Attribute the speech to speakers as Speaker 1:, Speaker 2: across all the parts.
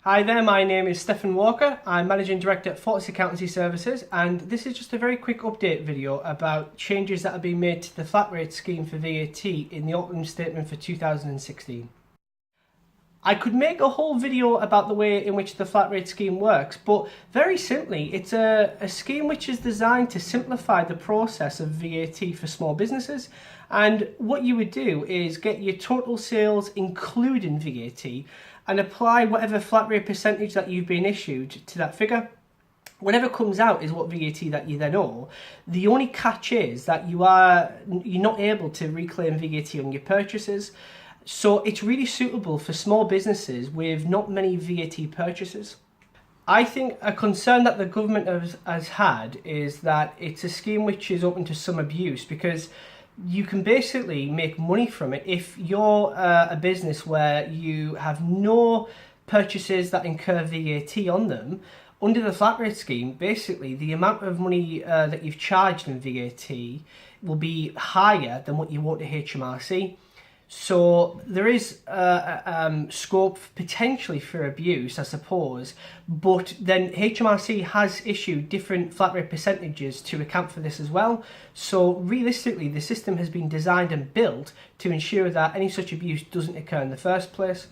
Speaker 1: Hi there, my name is Stephen Walker. I'm Managing Director at Fortis Accountancy Services, and this is just a very quick update video about changes that have been made to the flat rate scheme for VAT in the autumn statement for 2016. I could make a whole video about the way in which the flat rate scheme works, but very simply, it's a scheme which is designed to simplify the process of VAT for small businesses. And what you would do is get your total sales including VAT and apply whatever flat rate percentage that you've been issued to that figure. Whatever comes out is what VAT that you then owe. The only catch is that you're not able to reclaim VAT on your purchases. So it's really suitable for small businesses with not many VAT purchases. I think a concern that the government has had is that it's a scheme which is open to some abuse, because you can basically make money from it if you're a business where you have no purchases that incur VAT on them. Under the flat rate scheme, basically the amount of money that you've charged in VAT will be higher than what you owe to HMRC. So there is scope potentially for abuse, I suppose, but then HMRC has issued different flat rate percentages to account for this as well. So realistically, the system has been designed and built to ensure that any such abuse doesn't occur in the first place.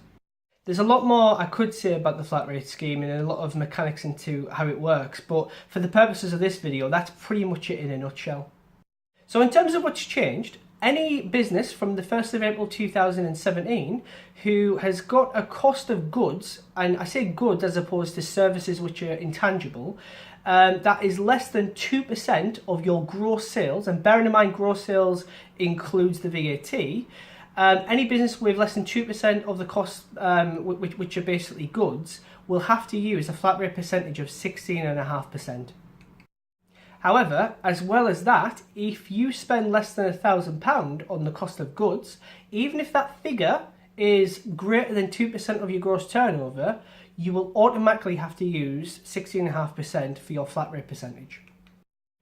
Speaker 1: There's a lot more I could say about the flat rate scheme and a lot of mechanics into how it works, but for the purposes of this video, that's pretty much it in a nutshell. So in terms of what's changed, any business from the 1st of April 2017 who has got a cost of goods, and I say goods as opposed to services which are intangible, that is less than 2% of your gross sales, and bearing in mind gross sales includes the VAT, any business with less than 2% of the cost, which are basically goods, will have to use a flat rate percentage of 16.5%. However, as well as that, if you spend less than £1,000 on the cost of goods, even if that figure is greater than 2% of your gross turnover, you will automatically have to use 16.5% for your flat rate percentage.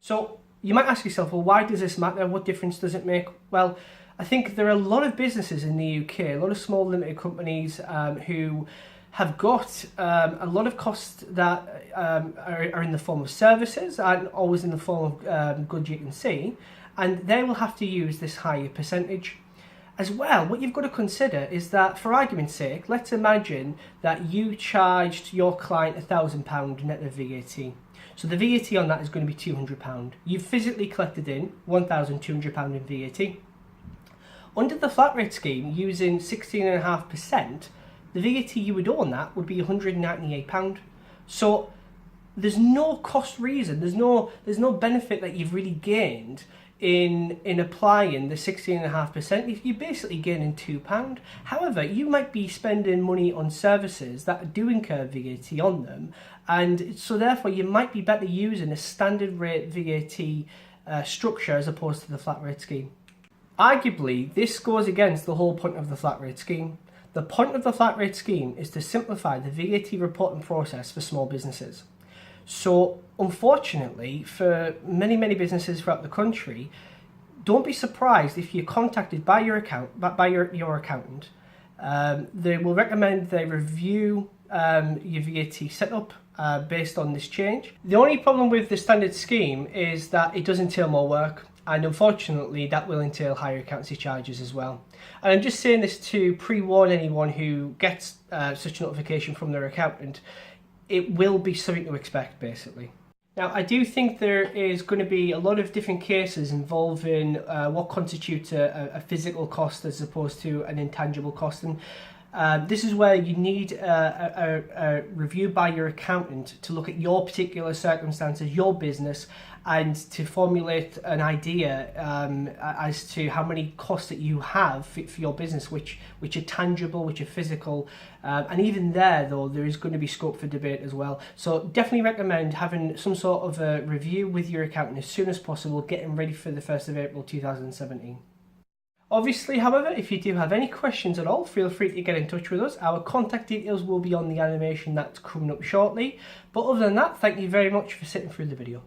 Speaker 1: So you might ask yourself, well, why does this matter? What difference does it make? Well, I think there are a lot of businesses in the UK, a lot of small limited companies who have got a lot of costs that are in the form of services and always in the form of goods you can see, and they will have to use this higher percentage. As well, what you've got to consider is that, for argument's sake, let's imagine that you charged your client £1,000 net of VAT. So the VAT on that is going to be £200. You've physically collected in £1,200 in VAT. Under the flat rate scheme, using 16.5%, the VAT you would owe on that would be £198. So there's no cost reason, there's no benefit that you've really gained in applying the 16.5%. If you're basically gaining £2. However, you might be spending money on services that do incur VAT on them, and so therefore you might be better using a standard rate VAT structure as opposed to the flat rate scheme. Arguably, this goes against the whole point of the flat rate scheme. The point of the flat rate scheme is to simplify the VAT reporting process for small businesses. So unfortunately, for many businesses throughout the country, don't be surprised if you're contacted by your accountant. They will recommend they review your VAT setup based on this change. The only problem with the standard scheme is that it does entail more work, and unfortunately that will entail higher accountancy charges as well. And I'm just saying this to pre-warn anyone who gets such a notification from their accountant. It will be something to expect, basically. Now, I do think there is going to be a lot of different cases involving what constitutes a physical cost as opposed to an intangible cost, and this is where you need a review by your accountant to look at your particular circumstances, your business, and to formulate an idea as to how many costs that you have for your business, which are tangible, which are physical, and even though there is going to be scope for debate as well. So definitely recommend having some sort of a review with your accountant as soon as possible, getting ready for the 1st of April 2017. Obviously, however, if you do have any questions at all, feel free to get in touch with us. Our contact details will be on the animation that's coming up shortly. But other than that, thank you very much for sitting through the video.